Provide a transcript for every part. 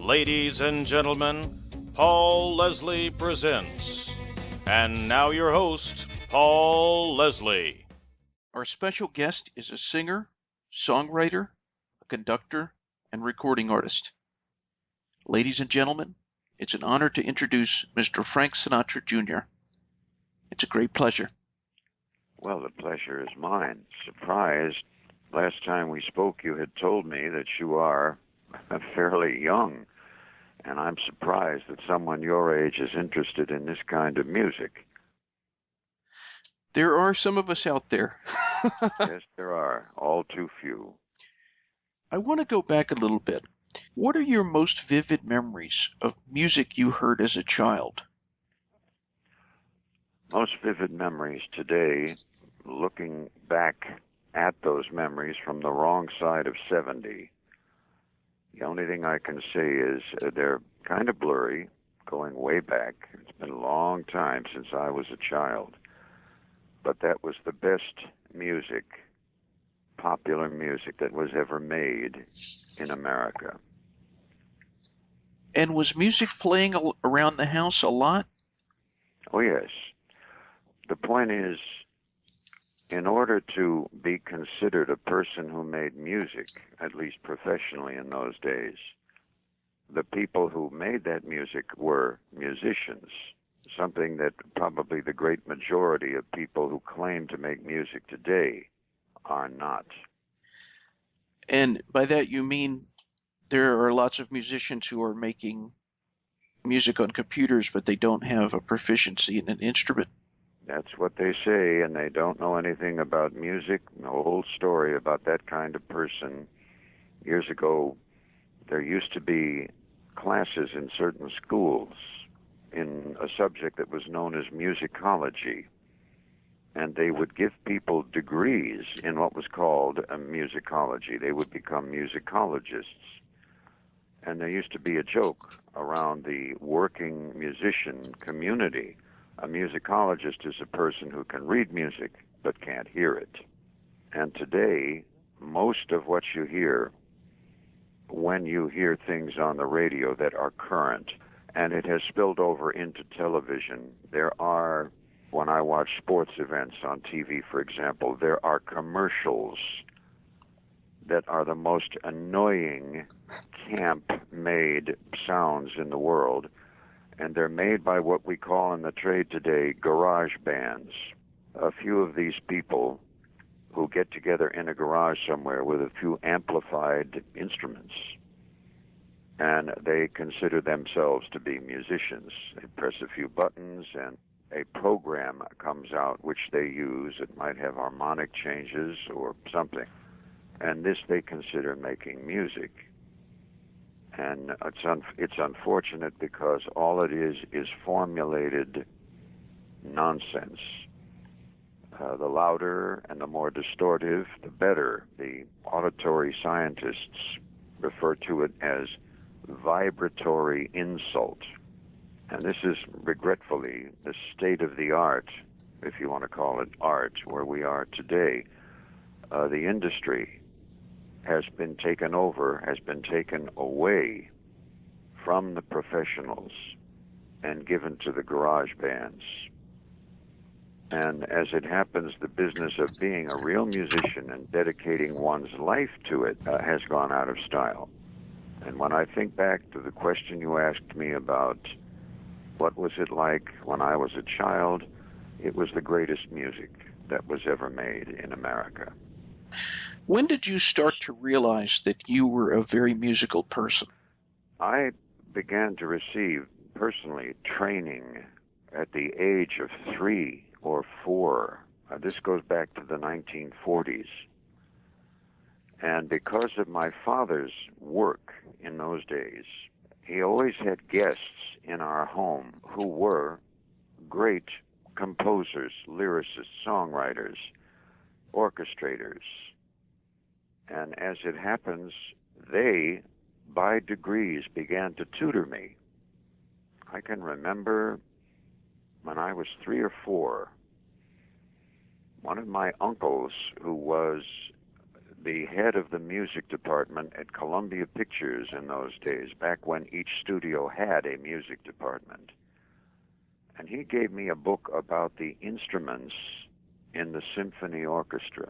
Ladies and gentlemen, Paul Leslie presents. And now your host, Paul Leslie. Our special guest is a singer, songwriter, a conductor, and recording artist. Ladies and gentlemen, it's an honor to introduce Mr. Frank Sinatra Jr. It's a great pleasure. Well, the pleasure is mine. Surprised. Last time we spoke, you had told me that you are fairly young, and I'm surprised that someone your age is interested in this kind of music. There are some of us out there. Yes, there are. All too few. I want to go back a little bit. What are your most vivid memories of music you heard as a child? Most vivid memories today, looking back at those memories from the wrong side of 70. The only thing I can say is they're kind of blurry, going way back. It's been a long time since I was a child. But that was the best music, popular music that was ever made in America. And was music playing around the house a lot? Oh, yes. The point is, in order to be considered a person who made music, at least professionally in those days, the people who made that music were musicians, something that probably the great majority of people who claim to make music today are not. And by that you mean there are lots of musicians who are making music on computers, but they don't have a proficiency in an instrument? That's what they say, and they don't know anything about music. The whole story about that kind of person. Years ago, there used to be classes in certain schools in a subject that was known as musicology, and they would give people degrees in what was called a musicology. They would become musicologists. And there used to be a joke around the working musician community. A musicologist is a person who can read music but can't hear it. And today, most of what you hear when you hear things on the radio that are current, and it has spilled over into television. There are, when I watch sports events on TV, for example, there are commercials that are the most annoying, camp-made sounds in the world. And they're made by what we call in the trade today garage bands. A few of these people who get together in a garage somewhere with a few amplified instruments, and they consider themselves to be musicians. They press a few buttons and a program comes out which they use. It might have harmonic changes or something. And this they consider making music. And it's unfortunate because all it is formulated nonsense. The louder and the more distortive, the better. The auditory scientists refer to it as vibratory insult. And this is regretfully the state of the art, if you want to call it art, where we are today. The industry has been taken over, has been taken away from the professionals and given to the garage bands. And as it happens, the business of being a real musician and dedicating one's life to it has gone out of style. And when I think back to the question you asked me about what was it like when I was a child, it was the greatest music that was ever made in America. When did you start to realize that you were a very musical person? I began to receive, personally, training at the age of 3 or 4. This goes back to the 1940s. And because of my father's work in those days, he always had guests in our home who were great composers, lyricists, songwriters, orchestrators. And as it happens, they, by degrees, began to tutor me. I can remember when I was 3 or 4, one of my uncles, who was the head of the music department at Columbia Pictures in those days, back when each studio had a music department. And he gave me a book about the instruments in the symphony orchestra.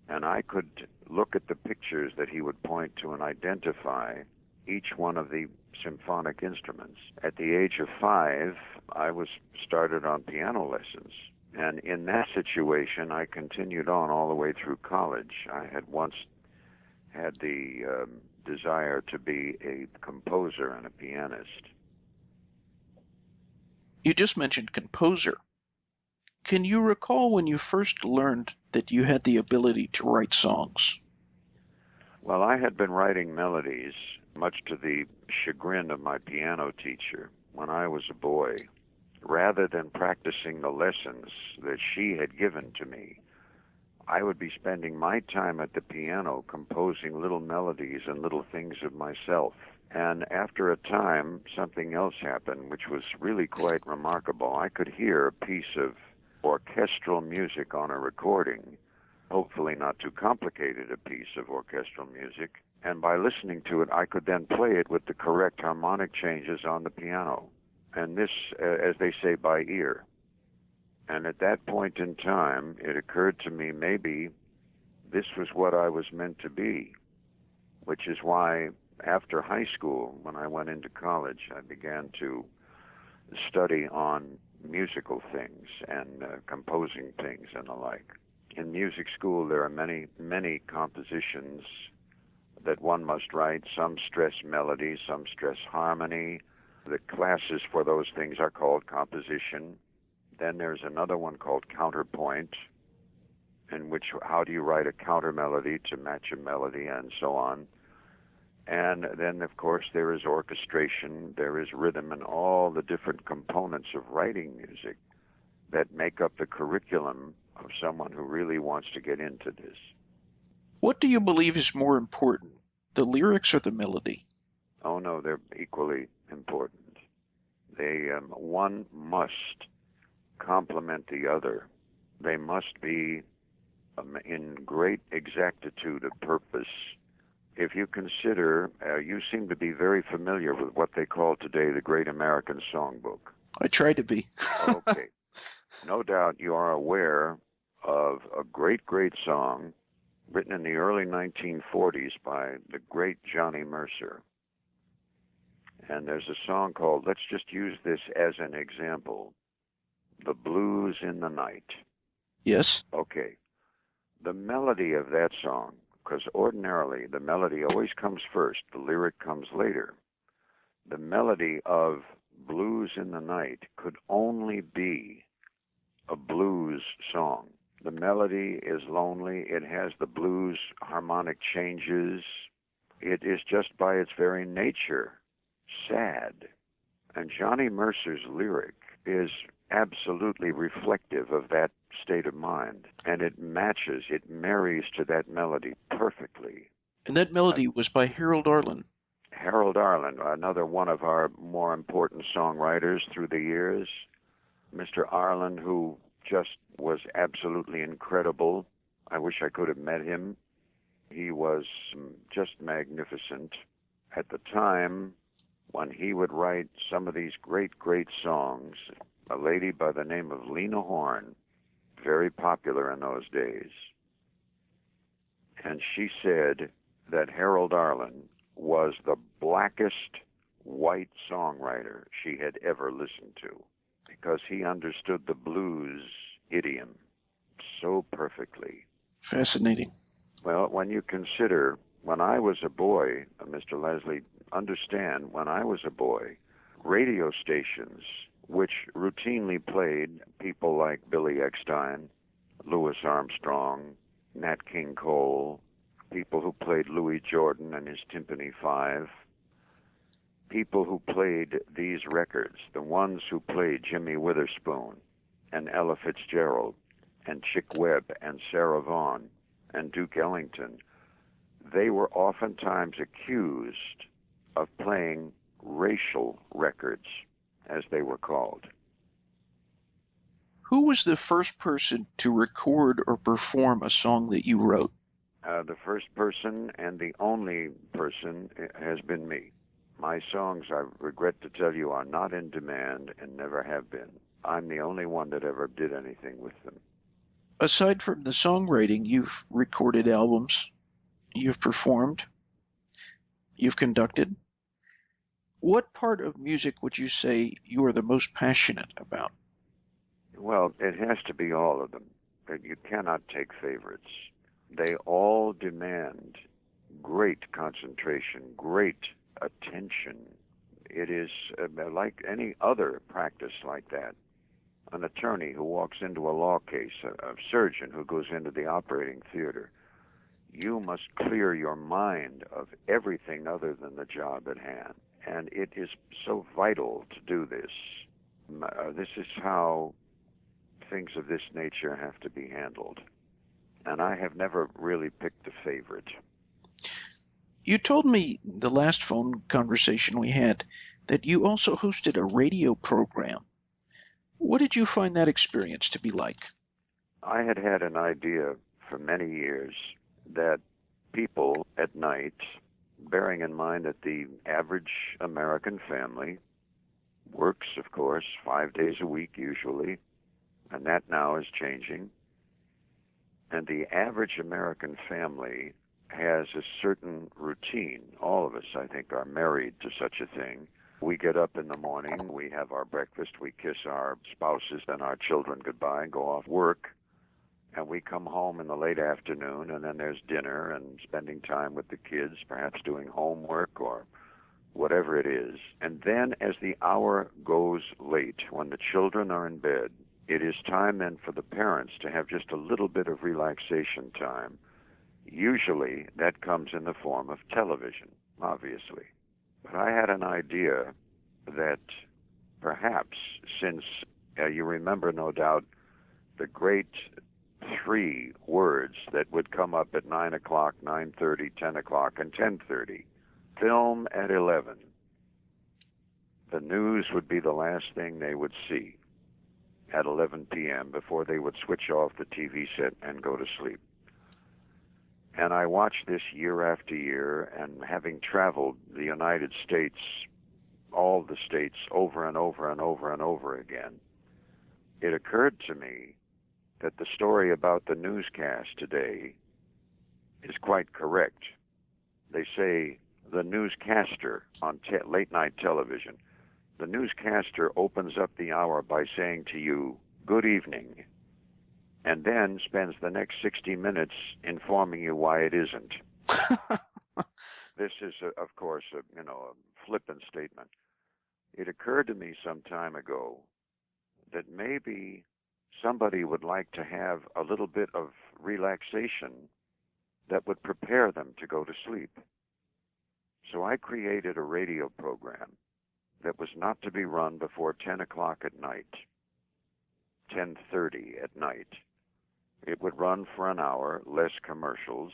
And I could look at the pictures that he would point to and identify each one of the symphonic instruments. At the age of 5, I was started on piano lessons. And in that situation, I continued on all the way through college. I had once had the desire to be a composer and a pianist. You just mentioned composer. Can you recall when you first learned that you had the ability to write songs? Well, I had been writing melodies, much to the chagrin of my piano teacher, when I was a boy. Rather than practicing the lessons that she had given to me, I would be spending my time at the piano composing little melodies and little things of myself. And after a time, something else happened, which was really quite remarkable. I could hear a piece of orchestral music on a recording, hopefully not too complicated a piece of orchestral music, and by listening to it, I could then play it with the correct harmonic changes on the piano. And this, as they say, by ear. And at that point in time, it occurred to me maybe this was what I was meant to be, which is why after high school, when I went into college, I began to study on musical things and composing things and the like. In music school, there are many, many compositions that one must write. Some stress melody, some stress harmony. The classes for those things are called composition. Then there's another one called counterpoint, in which how do you write a counter melody to match a melody and so on. And then, of course, there is orchestration, there is rhythm, and all the different components of writing music that make up the curriculum of someone who really wants to get into this. What do you believe is more important, the lyrics or the melody? Oh, no, they're equally important. They, one must complement the other. They must be in great exactitude of purpose. If you consider, you seem to be very familiar with what they call today the Great American Songbook. I try to be. Okay. No doubt you are aware of a great, great song written in the early 1940s by the great Johnny Mercer. And there's a song called, let's just use this as an example, The Blues in the Night. Yes. Okay. The melody of that song, because ordinarily the melody always comes first, the lyric comes later. The melody of Blues in the Night could only be a blues song. The melody is lonely. It has the blues harmonic changes. It is just by its very nature sad. And Johnny Mercer's lyric is absolutely reflective of that state of mind. And it matches, it marries to that melody perfectly. And that melody was by Harold Arlen. Harold Arlen, another one of our more important songwriters through the years. Mr. Arlen, who just was absolutely incredible. I wish I could have met him. He was just magnificent. At the time, when he would write some of these great, great songs, a lady by the name of Lena Horne, very popular in those days, and she said that Harold Arlen was the blackest white songwriter she had ever listened to, because he understood the blues idiom so perfectly. Fascinating. Well, when you consider, when I was a boy, Mr. Leslie, understand, when I was a boy, radio stations which routinely played people like Billy Eckstine, Louis Armstrong, Nat King Cole, people who played Louis Jordan and his Timpani Five, people who played these records, the ones who played Jimmy Witherspoon and Ella Fitzgerald and Chick Webb and Sarah Vaughan and Duke Ellington, they were oftentimes accused of playing racial records, as they were called. Who was the first person to record or perform a song that you wrote? The first person and the only person has been me. My songs, I regret to tell you, are not in demand and never have been. I'm the only one that ever did anything with them. Aside from the songwriting, you've recorded albums, you've performed, you've conducted. What part of music would you say you are the most passionate about? Well, it has to be all of them. You cannot take favorites. They all demand great concentration, great attention. It is like any other practice like that. An attorney who walks into a law case, a surgeon who goes into the operating theater. You must clear your mind of everything other than the job at hand. And it is so vital to do this. This is how things of this nature have to be handled. And I have never really picked a favorite. You told me the last phone conversation we had that you also hosted a radio program. What did you find that experience to be like? I had had an idea for many years that people at night, bearing in mind that the average American family works, of course, 5 days a week usually, and that now is changing. And the average American family has a certain routine. All of us, I think, are married to such a thing. We get up in the morning, we have our breakfast, we kiss our spouses and our children goodbye and go off work. And we come home in the late afternoon, and then there's dinner and spending time with the kids, perhaps doing homework or whatever it is. And then as the hour goes late, when the children are in bed, it is time then for the parents to have just a little bit of relaxation time. Usually that comes in the form of television, obviously. But I had an idea that perhaps, since you remember no doubt the great three words that would come up at 9 o'clock, 9:30, 10 o'clock, and 10:30. Film at 11. The news would be the last thing they would see at 11 p.m. before they would switch off the TV set and go to sleep. And I watched this year after year, and having traveled the United States, all the states, over and over and over and over again, it occurred to me that the story about the newscast today is quite correct. They say the newscaster on late-night television, the newscaster opens up the hour by saying to you, "Good evening," and then spends the next 60 minutes informing you why it isn't. This is, of course, a flippant statement. It occurred to me some time ago that maybe somebody would like to have a little bit of relaxation that would prepare them to go to sleep. So I created a radio program that was not to be run before 10 o'clock at night, 10:30 at night. It would run for an hour, less commercials,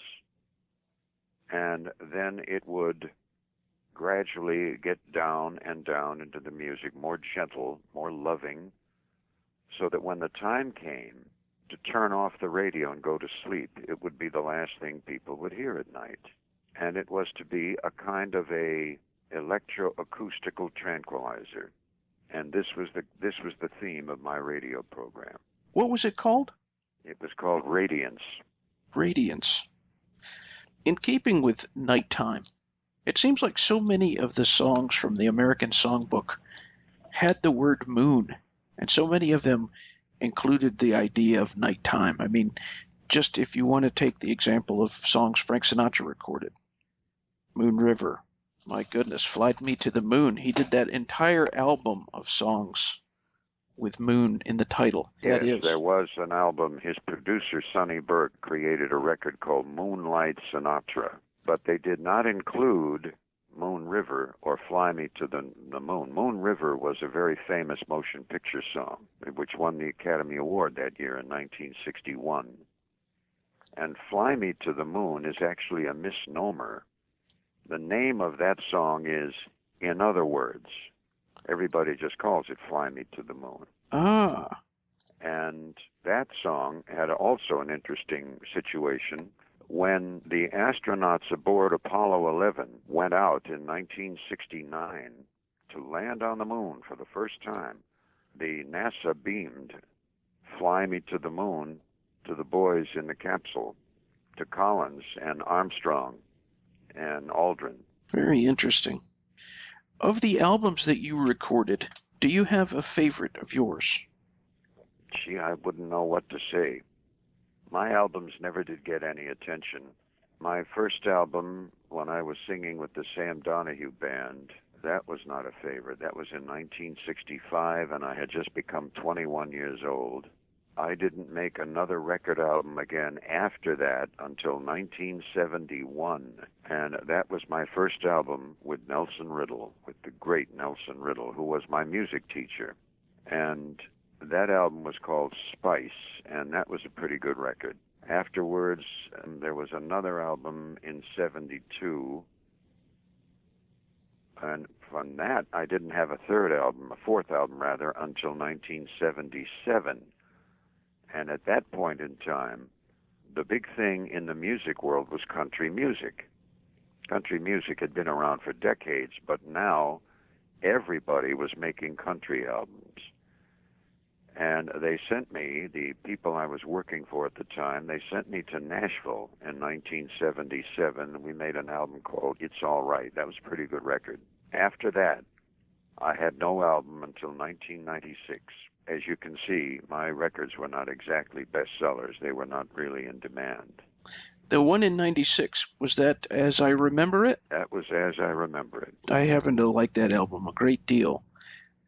and then it would gradually get down and down into the music, more gentle, more loving, so that when the time came to turn off the radio and go to sleep, it would be the last thing people would hear at night. And it was to be a kind of a electroacoustical tranquilizer. And this was the theme of my radio program. What was it called? It was called Radiance. Radiance. In keeping with nighttime, it seems like so many of the songs from the American Songbook had the word moon, and so many of them included the idea of nighttime. I mean, just if you want to take the example of songs Frank Sinatra recorded, Moon River, my goodness, Fly Me to the Moon. He did that entire album of songs with moon in the title. Yes, there was an album. His producer, Sonny Burke, created a record called Moonlight Sinatra, but they did not include Moon River or Fly Me to the Moon. Moon River was a very famous motion picture song, which won the Academy Award that year in 1961. And Fly Me to the Moon is actually a misnomer. The name of that song is In Other Words. Everybody just calls it Fly Me to the Moon. Ah. And that song had also an interesting situation. When the astronauts aboard Apollo 11 went out in 1969 to land on the moon for the first time, the NASA beamed Fly Me to the Moon to the boys in the capsule, to Collins and Armstrong and Aldrin. Very interesting. Of the albums that you recorded, do you have a favorite of yours? Gee, I wouldn't know what to say. My albums never did get any attention. My first album, when I was singing with the Sam Donahue Band, that was not a favorite. That was in 1965, and I had just become 21 years old. I didn't make another record album again after that until 1971, and that was my first album with Nelson Riddle, with the great Nelson Riddle, who was my music teacher. And that album was called Spice, and that was a pretty good record. Afterwards, there was another album in 72, and from that, I didn't have a fourth album rather, until 1977. And at that point in time, the big thing in the music world was country music. Country music had been around for decades, but now everybody was making country albums. And they sent me, the people I was working for at the time, they sent me to Nashville in 1977. We made an album called It's All Right. That was a pretty good record. After that, I had no album until 1996. As you can see, my records were not exactly bestsellers. They were not really in demand. The one in 96, was that As I Remember It? That was As I Remember It. I happen to like that album a great deal.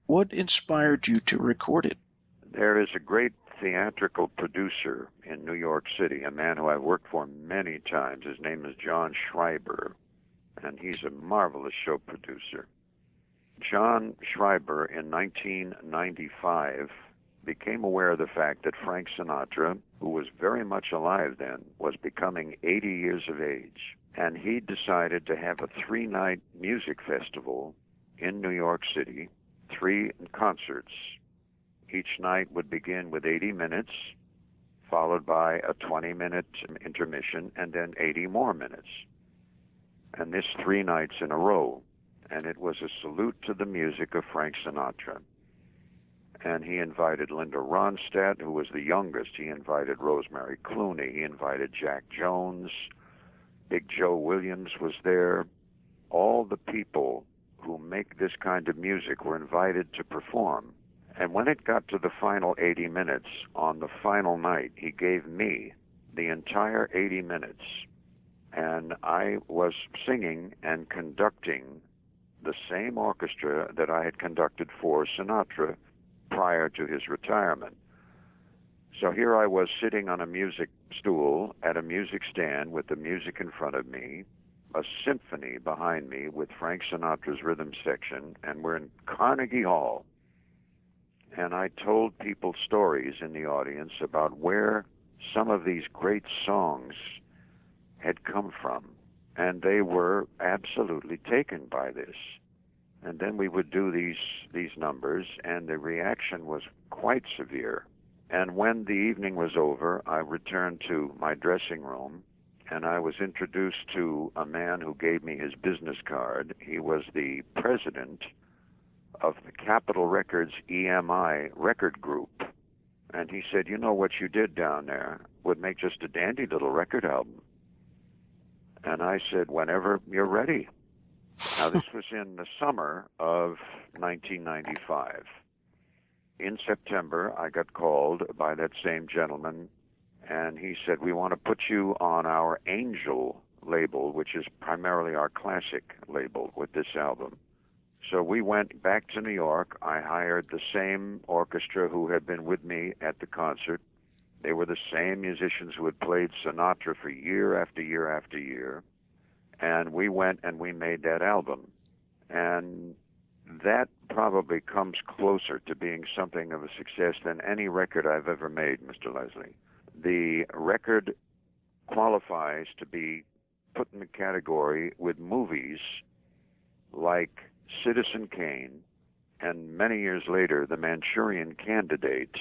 What inspired you to record it? There is a great theatrical producer in New York City, a man who I've worked for many times. His name is John Schreiber, and he's a marvelous show producer. John Schreiber, in 1995, became aware of the fact that Frank Sinatra, who was very much alive then, was becoming 80 years of age. And he decided to have a 3-night music festival in New York City, 3 concerts. Each night would begin with 80 minutes, followed by a 20-minute intermission, and then 80 more minutes. And this 3 nights in a row. And it was a salute to the music of Frank Sinatra. And he invited Linda Ronstadt, who was the youngest. He invited Rosemary Clooney. He invited Jack Jones. Big Joe Williams was there. All the people who make this kind of music were invited to perform. And when it got to the final 80 minutes, on the final night, he gave me the entire 80 minutes. And I was singing and conducting the same orchestra that I had conducted for Sinatra prior to his retirement. So here I was sitting on a music stool at a music stand with the music in front of me, a symphony behind me with Frank Sinatra's rhythm section, and we're in Carnegie Hall. And I told people stories in the audience about where some of these great songs had come from. And they were absolutely taken by this. And then we would do these numbers, and the reaction was quite severe. And when the evening was over, I returned to my dressing room, and I was introduced to a man who gave me his business card. He was the president of the Capitol Records EMI record group. And he said, "You know, what you did down there would make just a dandy little record album." And I said, "Whenever you're ready." Now, this was in the summer of 1995. In September, I got called by that same gentleman, and he said, "We want to put you on our Angel label, which is primarily our classic label with this album." So we went back to New York. I hired the same orchestra who had been with me at the concert. They were the same musicians who had played Sinatra for year after year after year. And we went and we made that album. And that probably comes closer to being something of a success than any record I've ever made, Mr. Leslie. The record qualifies to be put in the category with movies like Citizen Kane and many years later, The Manchurian Candidate,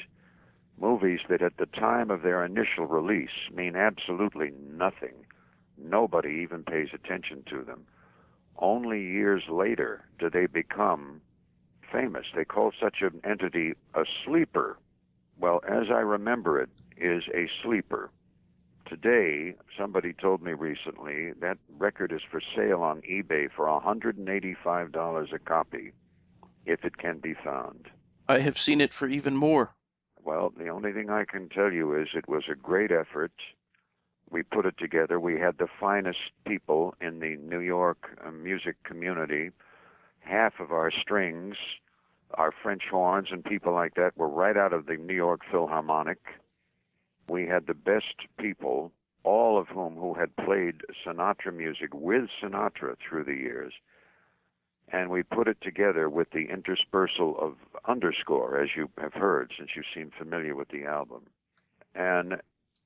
movies that at the time of their initial release mean absolutely nothing. Nobody even pays attention to them. Only years later do they become famous. They call such an entity a sleeper. Well, as I remember it, is a sleeper. Today, somebody told me recently that record is for sale on eBay for $185 a copy, if it can be found. I have seen it for even more. Well, the only thing I can tell you is it was a great effort. We put it together. We had the finest people in the New York music community. Half of our strings, our French horns and people like that were right out of the New York Philharmonic. We had the best people, all of whom who had played Sinatra music with Sinatra through the years. And we put it together with the interspersal of underscore, as you have heard, since you seem familiar with the album. And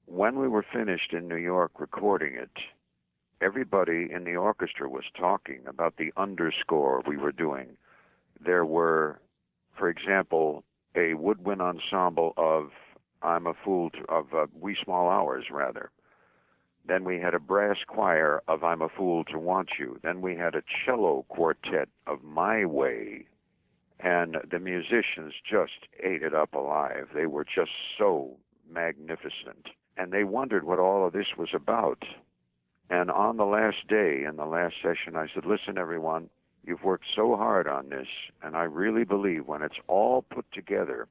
when we were finished in New York recording it, everybody in the orchestra was talking about the underscore we were doing. There were, for example, a woodwind ensemble of Wee Small Hours, rather. Then we had a brass choir of I'm a Fool to Want You. Then we had a cello quartet of My Way. And the musicians just ate it up alive. They were just so magnificent. And they wondered what all of this was about. And on the last day, in the last session, I said, listen, everyone, you've worked so hard on this, and I really believe when it's all put together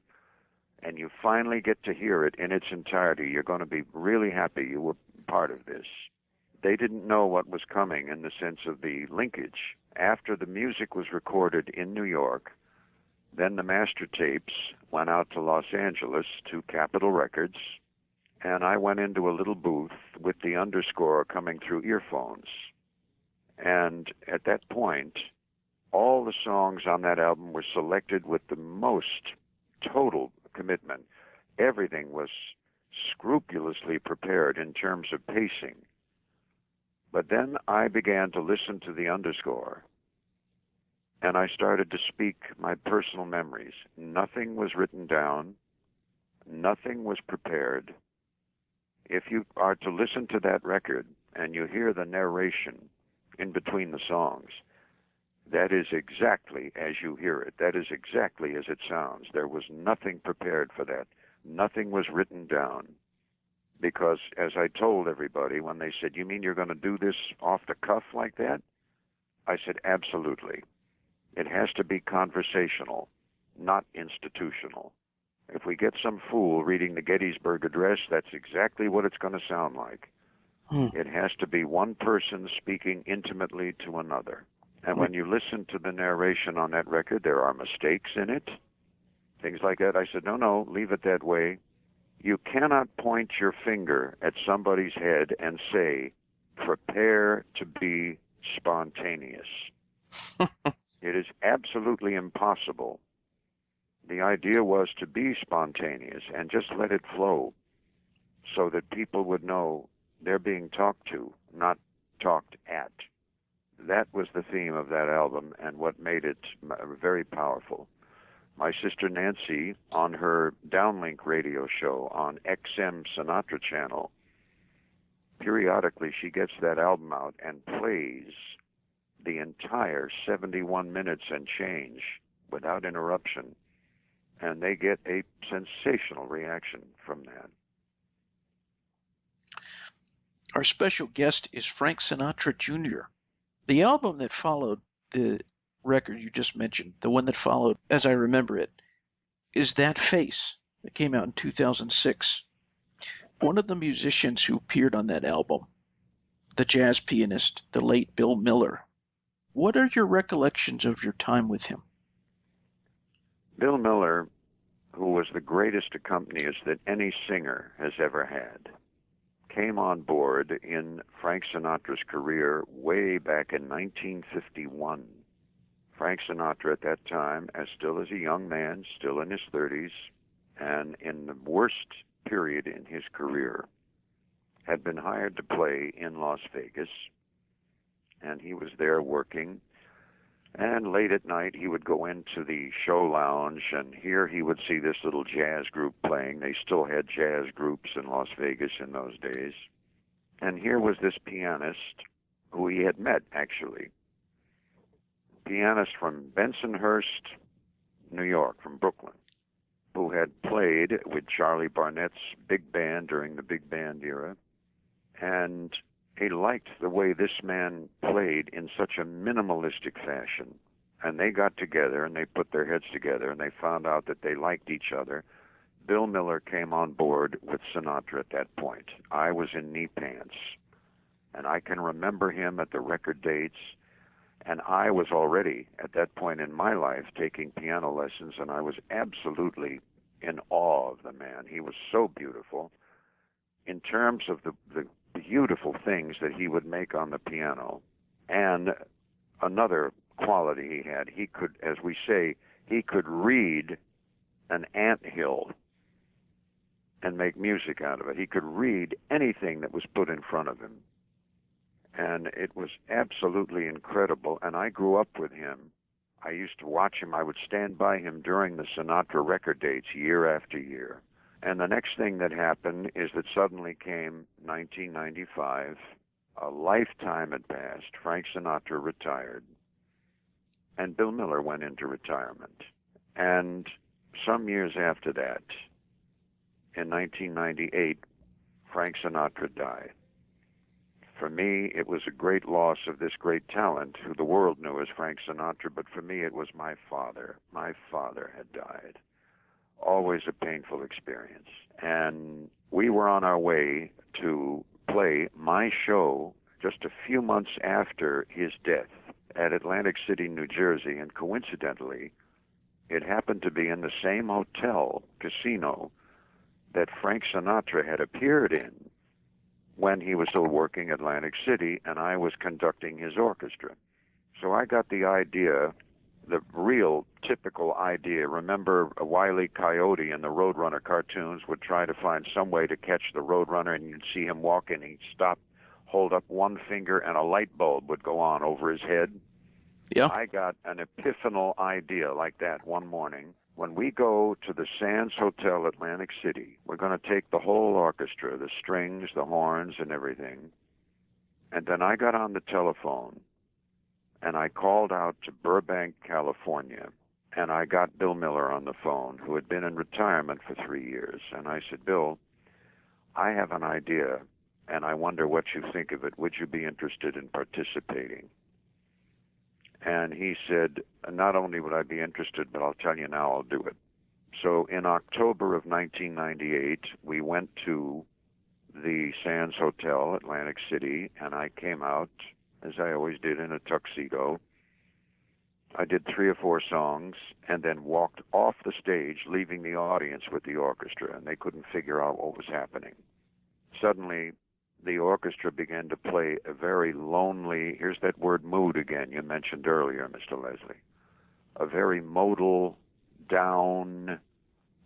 and you finally get to hear it in its entirety, you're going to be really happy you were part of this. They didn't know what was coming in the sense of the linkage. After the music was recorded in New York, then the master tapes went out to Los Angeles to Capitol Records, and I went into a little booth with the underscore coming through earphones. And at that point, all the songs on that album were selected with the most total commitment. Everything was scrupulously prepared in terms of pacing. But then I began to listen to the underscore, and I started to speak my personal memories. Nothing was written down. Nothing was prepared. If you are to listen to that record and you hear the narration in between the songs, that is exactly as you hear it. That is exactly as it sounds. There was nothing prepared for that. Nothing was written down. Because, as I told everybody when they said, you mean you're going to do this off the cuff like that? I said, absolutely. It has to be conversational, not institutional. If we get some fool reading the Gettysburg Address, that's exactly what it's going to sound like. It has to be one person speaking intimately to another. And when you listen to the narration on that record, there are mistakes in it, things like that. I said, no, leave it that way. You cannot point your finger at somebody's head and say, prepare to be spontaneous. It is absolutely impossible. The idea was to be spontaneous and just let it flow so that people would know they're being talked to, not talked at. That was the theme of that album and what made it very powerful. My sister Nancy, on her downlink radio show on XM Sinatra channel, periodically she gets that album out and plays the entire 71 minutes and change without interruption. And they get a sensational reaction from that. Our special guest is Frank Sinatra Jr. The album that followed the record you just mentioned, the one that followed, as I remember it, is That Face. It came out in 2006. One of the musicians who appeared on that album, the jazz pianist, the late Bill Miller. What are your recollections of your time with him? Bill Miller, who was the greatest accompanist that any singer has ever had, came on board in Frank Sinatra's career way back in 1951. Frank Sinatra at that time, still as a young man, still in his 30s, and in the worst period in his career, had been hired to play in Las Vegas, and he was there working. And late at night, he would go into the show lounge, and here he would see this little jazz group playing. They still had jazz groups in Las Vegas in those days. And here was this pianist who he had met, actually. Pianist from Bensonhurst, New York, from Brooklyn, who had played with Charlie Barnett's big band during the big band era. And he liked the way this man played in such a minimalistic fashion. And they got together and they put their heads together and they found out that they liked each other. Bill Miller came on board with Sinatra at that point. I was in knee pants. And I can remember him at the record dates. And I was already, at that point in my life, taking piano lessons, and I was absolutely in awe of the man. He was so beautiful. In terms of the beautiful things that he would make on the piano, and another quality he could, as we say, he could read an anthill and make music out of it. He could read anything that was put in front of him. And it was absolutely incredible. And I grew up with him. I used to watch him. I would stand by him during the Sinatra record dates year after year. And the next thing that happened is that suddenly came 1995. A lifetime had passed. Frank Sinatra retired. And Bill Miller went into retirement. And some years after that, in 1998, Frank Sinatra died. For me, it was a great loss of this great talent who the world knew as Frank Sinatra, but for me it was my father. My father had died. Always a painful experience. And we were on our way to play my show just a few months after his death at Atlantic City, New Jersey, and coincidentally, it happened to be in the same hotel, casino, that Frank Sinatra had appeared in when he was still working at Atlantic City, and I was conducting his orchestra. So I got the idea, the real typical idea. Remember Wile E. Coyote in the Roadrunner cartoons would try to find some way to catch the Roadrunner, and you'd see him walk in, he'd stop, hold up one finger, and a light bulb would go on over his head. Yeah. I got an epiphanal idea like that one morning. When we go to the Sands Hotel, Atlantic City, we're going to take the whole orchestra, the strings, the horns, and everything. And then I got on the telephone, and I called out to Burbank, California, and I got Bill Miller on the phone, who had been in retirement for 3 years. And I said, Bill, I have an idea, and I wonder what you think of it. Would you be interested in participating? And he said, not only would I be interested, but I'll tell you now, I'll do it. So in October of 1998, we went to the Sands Hotel, Atlantic City, and I came out, as I always did, in a tuxedo. I did 3 or 4 songs and then walked off the stage, leaving the audience with the orchestra, and they couldn't figure out what was happening. Suddenly, the orchestra began to play a very lonely, here's that word mood again you mentioned earlier, Mr. Leslie, a very modal, down,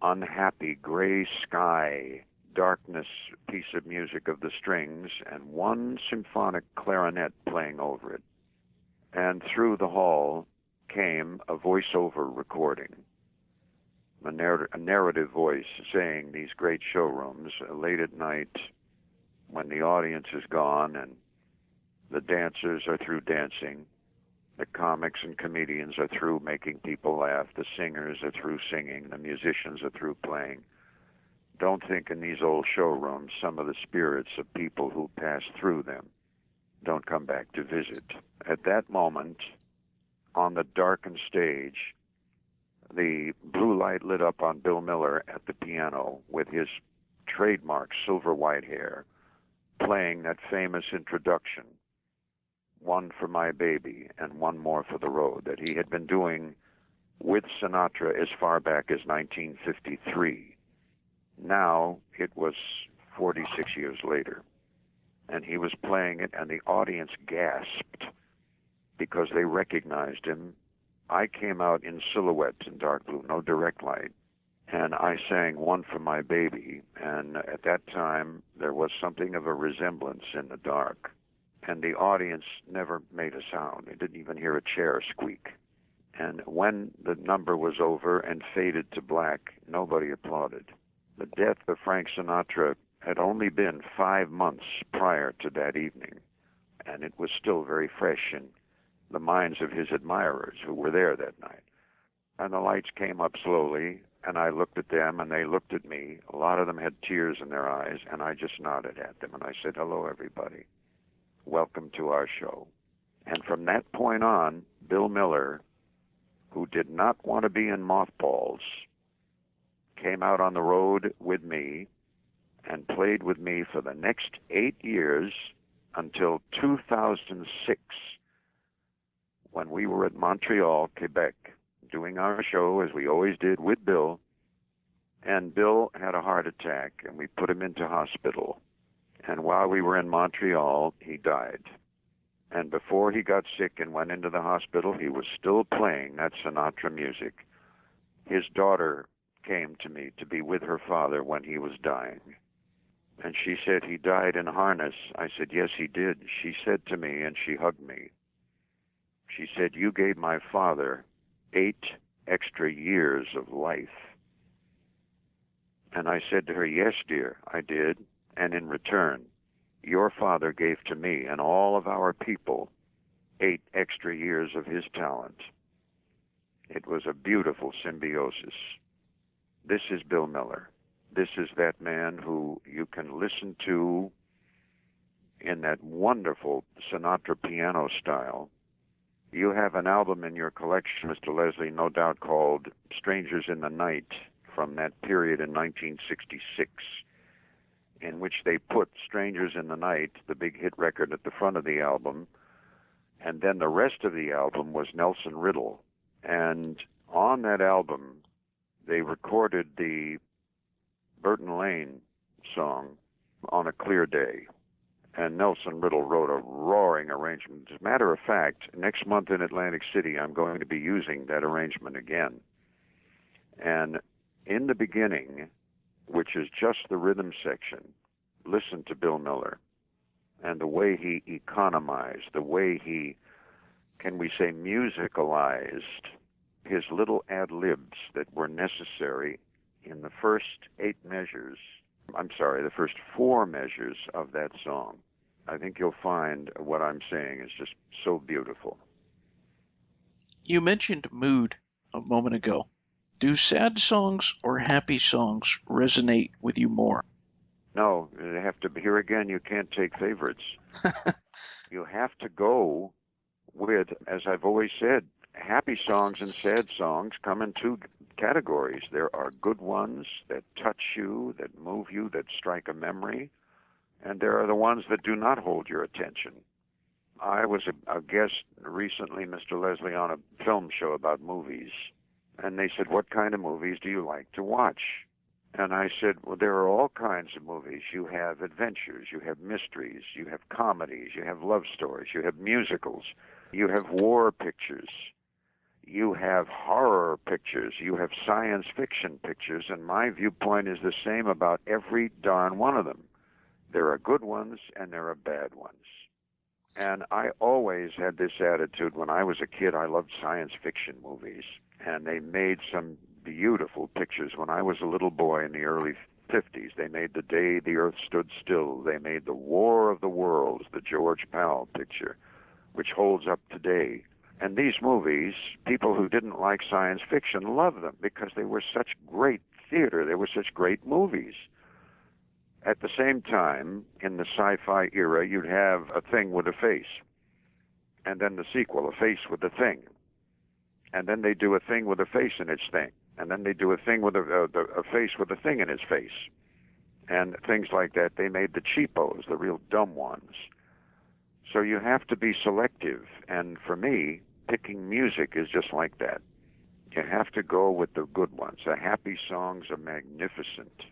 unhappy, gray sky, darkness piece of music of the strings, and one symphonic clarinet playing over it. And through the hall came a voiceover recording, a narrative voice saying these great showrooms late at night, when the audience is gone and the dancers are through dancing, the comics and comedians are through making people laugh, the singers are through singing, the musicians are through playing. Don't think in these old showrooms some of the spirits of people who passed through them don't come back to visit. At that moment, on the darkened stage, the blue light lit up on Bill Miller at the piano with his trademark silver white hair, playing that famous introduction, One for My Baby and One More for the Road, that he had been doing with Sinatra as far back as 1953. Now it was 46 years later, and he was playing it, and the audience gasped because they recognized him. I came out in silhouette in dark blue, no direct light, and I sang One for My Baby, and at that time there was something of a resemblance in the dark, and the audience never made a sound. They didn't even hear a chair squeak. And when the number was over and faded to black, nobody applauded. The death of Frank Sinatra had only been 5 months prior to that evening, and it was still very fresh in the minds of his admirers who were there that night. And the lights came up slowly, and I looked at them, and they looked at me. A lot of them had tears in their eyes, and I just nodded at them, and I said, "Hello, everybody. Welcome to our show." And from that point on, Bill Miller, who did not want to be in mothballs, came out on the road with me and played with me for the next 8 years until 2006, when we were at Montreal, Quebec, doing our show as we always did with Bill. And Bill had a heart attack, and we put him into hospital. And while we were in Montreal, he died. And before he got sick and went into the hospital, he was still playing that Sinatra music. His daughter came to me to be with her father when he was dying. And she said, "He died in harness." I said, "Yes, he did." She said to me, and she hugged me, she said, "You gave my father 8 extra years of life." And I said to her, "Yes, dear, I did. And in return, your father gave to me and all of our people 8 extra years of his talent." It was a beautiful symbiosis. This is Bill Miller. This is that man who you can listen to in that wonderful Sinatra piano style. You have an album in your collection, Mr. Leslie, no doubt called Strangers in the Night, from that period in 1966, in which they put Strangers in the Night, the big hit record, at the front of the album, and then the rest of the album was Nelson Riddle. And on that album, they recorded the Burton Lane song, On a Clear Day, and Nelson Riddle wrote a roaring arrangement. As a matter of fact, next month in Atlantic City, I'm going to be using that arrangement again. And in the beginning, which is just the rhythm section, listen to Bill Miller and the way he economized, the way he, can we say, musicalized his little ad-libs that were necessary in the first 4 measures of that song. I think you'll find what I'm saying is just so beautiful. You mentioned mood a moment ago. Do sad songs or happy songs resonate with you more? No, you have to, here again, you can't take favorites. You have to go with, as I've always said, happy songs and sad songs come in 2 categories. There are good ones that touch you, that move you, that strike a memory, and there are the ones that do not hold your attention. I was a guest recently, Mr. Leslie, on a film show about movies, and they said, "What kind of movies do you like to watch?" And I said, "Well, there are all kinds of movies. You have adventures, you have mysteries, you have comedies, you have love stories, you have musicals, you have war pictures, you have horror pictures, you have science fiction pictures," and my viewpoint is the same about every darn one of them. There are good ones and there are bad ones. And I always had this attitude. When I was a kid, I loved science fiction movies, and they made some beautiful pictures. When I was a little boy in the early 50s, they made The Day the Earth Stood Still. They made The War of the Worlds, the George Powell picture, which holds up today. And these movies, people who didn't like science fiction loved them because they were such great theater. They were such great movies. At the same time, in the sci-fi era, you'd have A Thing with a Face, and then the sequel, A Face with a Thing. And then they do A Thing with a Face in its thing. And then they do a thing with a face with a thing in its face. And things like that. They made the cheapos, the real dumb ones. So you have to be selective. And for me, picking music is just like that. You have to go with the good ones. The happy songs are magnificent.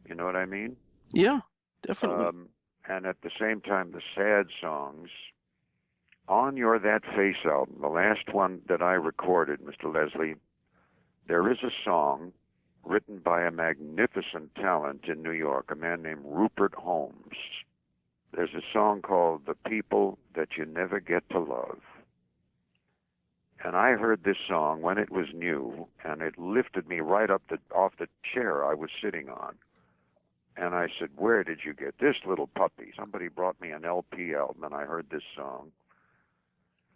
You know what I mean? Yeah, definitely. And at the same time, the sad songs. On your That Face album, the last one that I recorded, Mr. Leslie, there is a song written by a magnificent talent in New York, a man named Rupert Holmes. There's a song called The People That You Never Get to Love. And I heard this song when it was new, and it lifted me right up off the chair I was sitting on. And I said, where did you get this little puppy? Somebody brought me an LP album, and I heard this song.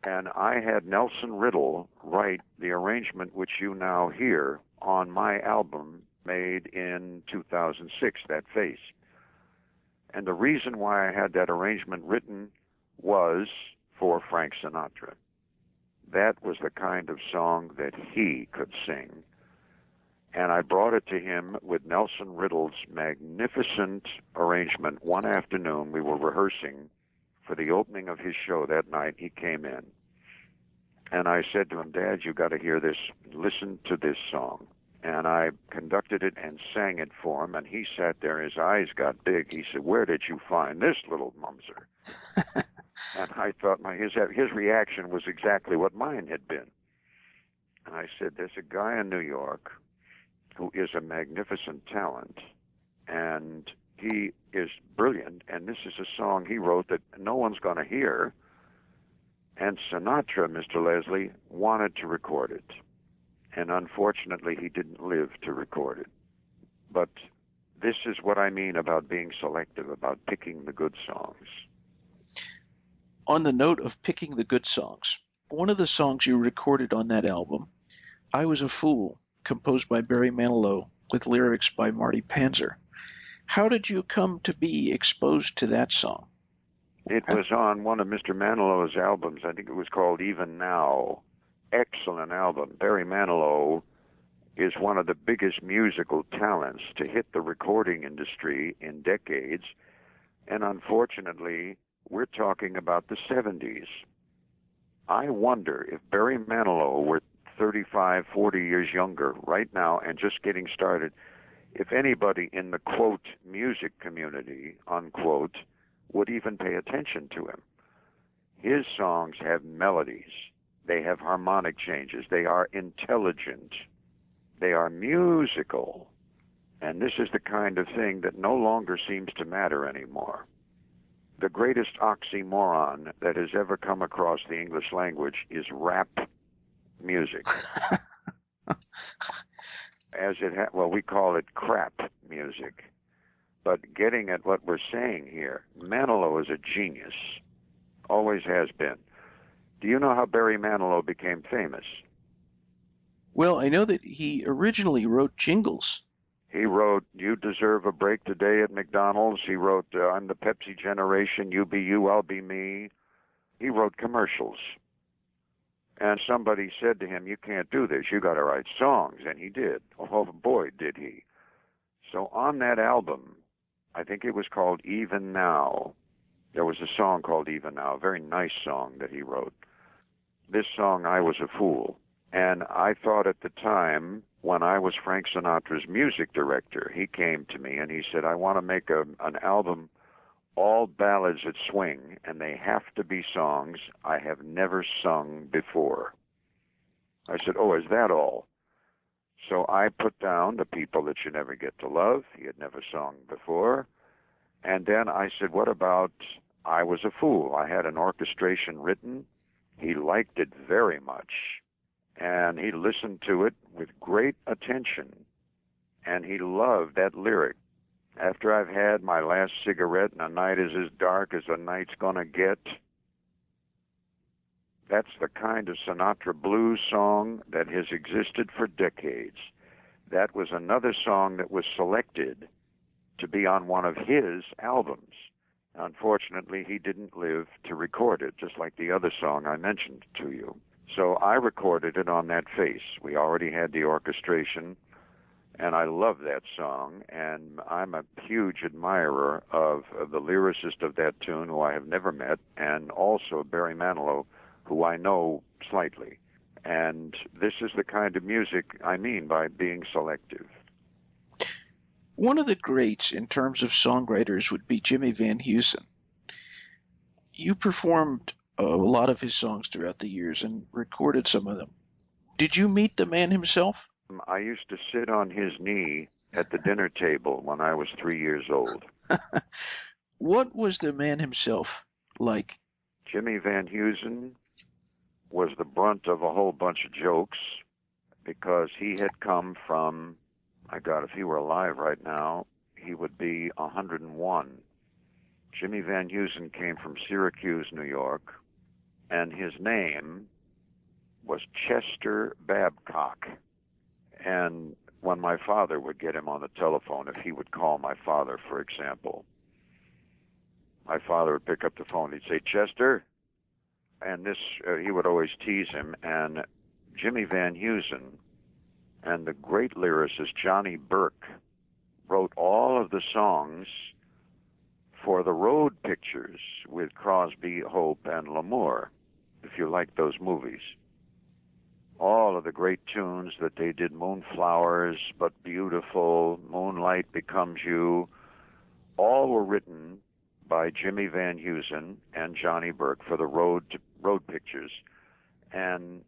And I had Nelson Riddle write the arrangement which you now hear on my album made in 2006, That Face. And the reason why I had that arrangement written was for Frank Sinatra. That was the kind of song that he could sing. And I brought it to him with Nelson Riddle's magnificent arrangement. One afternoon, we were rehearsing for the opening of his show that night. He came in. And I said to him, Dad, you got to hear this. Listen to this song. And I conducted it and sang it for him. And he sat there. His eyes got big. He said, where did you find this little mumser? And I thought his reaction was exactly what mine had been. And I said, there's a guy in New York who is a magnificent talent, and he is brilliant, and this is a song he wrote that no one's going to hear, and Sinatra, Mr. Leslie, wanted to record it, and unfortunately he didn't live to record it. But this is what I mean about being selective, about picking the good songs. On the note of picking the good songs, one of the songs you recorded on that album, I Was a Fool, composed by Barry Manilow with lyrics by Marty Panzer. How did you come to be exposed to that song? It was on one of Mr. Manilow's albums. I think it was called Even Now. Excellent album. Barry Manilow is one of the biggest musical talents to hit the recording industry in decades. And unfortunately, we're talking about the 70s. I wonder if Barry Manilow were 35, 40 years younger right now and just getting started, if anybody in the, quote, music community, unquote, would even pay attention to him. His songs have melodies. They have harmonic changes. They are intelligent. They are musical. And this is the kind of thing that no longer seems to matter anymore. The greatest oxymoron that has ever come across the English language is rap music. Well, we call it crap music. But getting at what we're saying here, Manilow is a genius. Always has been. Do you know how Barry Manilow became famous? Well, I know that he originally wrote jingles. He wrote, You Deserve a Break Today at McDonald's. He wrote, I'm the Pepsi Generation, You Be You, I'll Be Me. He wrote commercials. And somebody said to him, you can't do this, you got to write songs. And he did. Oh, boy, did he. So on that album, I think it was called Even Now, there was a song called Even Now, a very nice song that he wrote. This song, I Was a Fool. And I thought at the time, when I was Frank Sinatra's music director, he came to me and he said, I want to make an album all ballads that swing, and they have to be songs I have never sung before. I said, oh, is that all? So I put down The People That You Never Get to Love. He had never sung before. And then I said, what about I Was a Fool? I had an orchestration written. He liked it very much, and he listened to it with great attention, and he loved that lyric. After I've had my last cigarette and the night is as dark as the night's gonna get. That's the kind of Sinatra blues song that has existed for decades. That was another song that was selected to be on one of his albums. Unfortunately, he didn't live to record it, just like the other song I mentioned to you. So I recorded it on That Face. We already had the orchestration, and I love that song, and I'm a huge admirer of the lyricist of that tune, who I have never met, and also Barry Manilow, who I know slightly. And this is the kind of music I mean by being selective. One of the greats in terms of songwriters would be Jimmy Van Heusen. You performed a lot of his songs throughout the years and recorded some of them. Did you meet the man himself? I used to sit on his knee at the dinner table when I was 3 years old. What was the man himself like? Jimmy Van Heusen was the brunt of a whole bunch of jokes because he had come from, my God, if he were alive right now, he would be 101. Jimmy Van Heusen came from Syracuse, New York, and his name was Chester Babcock. And when my father would get him on the telephone, if he would call my father, for example, my father would pick up the phone. He'd say, "Chester," and this he would always tease him. And Jimmy Van Heusen and the great lyricist Johnny Burke wrote all of the songs for the Road pictures with Crosby, Hope, and Lamour, if you like those movies. All of the great tunes that they did, Moonflowers, But Beautiful, Moonlight Becomes You, all were written by Jimmy Van Heusen and Johnny Burke for the Road pictures. And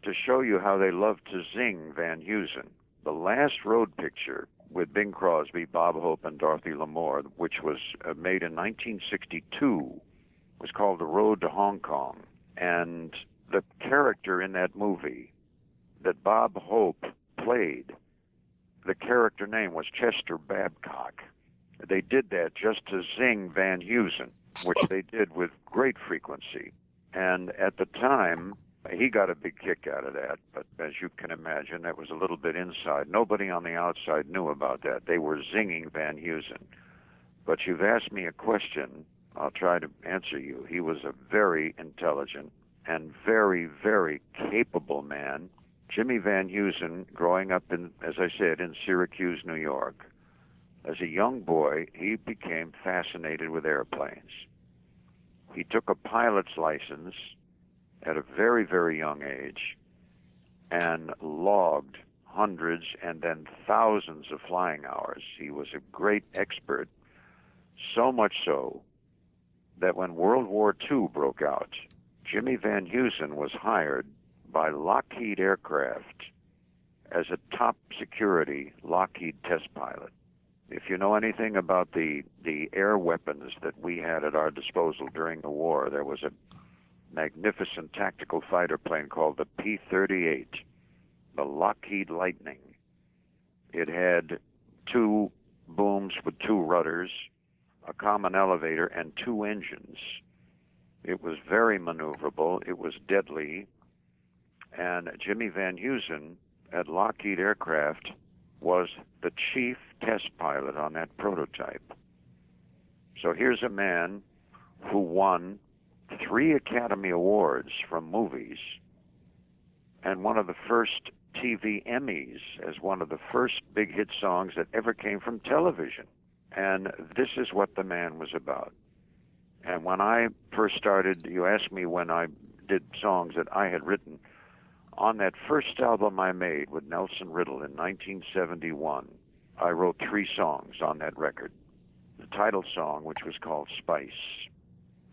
to show you how they loved to zing Van Heusen, the last Road picture with Bing Crosby, Bob Hope, and Dorothy Lamour, which was made in 1962, was called The Road to Hong Kong. And the character in that movie that Bob Hope played, the character name was Chester Babcock. They did that just to zing Van Heusen, which they did with great frequency. And at the time, he got a big kick out of that, but as you can imagine, that was a little bit inside. Nobody on the outside knew about that. They were zinging Van Heusen. But you've asked me a question. I'll try to answer you. He was a very intelligent and very, very capable man. Jimmy Van Heusen, growing up in, as I said, in Syracuse, New York, as a young boy, he became fascinated with airplanes. He took a pilot's license at a very, very young age and logged hundreds and then thousands of flying hours. He was a great expert, so much so that when World War II broke out, Jimmy Van Heusen was hired by Lockheed Aircraft as a top security Lockheed test pilot. If you know anything about the air weapons that we had at our disposal during the war, there was a magnificent tactical fighter plane called the P-38, the Lockheed Lightning. It had 2 booms with 2 rudders, a common elevator, and 2 engines. It was very maneuverable. It was deadly. And Jimmy Van Heusen at Lockheed Aircraft was the chief test pilot on that prototype. So here's a man who won 3 Academy Awards from movies and one of the first TV Emmys as one of the first big hit songs that ever came from television. And this is what the man was about. And when I first started, you asked me when I did songs that I had written. On that first album I made with Nelson Riddle in 1971, I wrote 3 songs on that record. The title song, which was called Spice,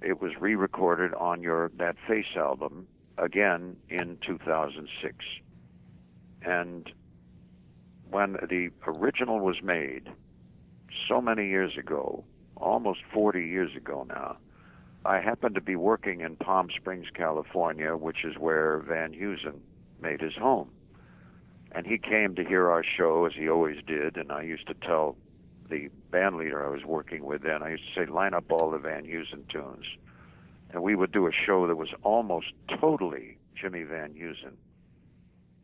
it was re-recorded on that Face album again in 2006. And when the original was made, so many years ago, almost 40 years ago now, I happened to be working in Palm Springs, California, which is where Van Heusen made his home. And he came to hear our show, as he always did, and I used to tell the band leader I was working with then, I used to say, line up all the Van Heusen tunes. And we would do a show that was almost totally Jimmy Van Heusen.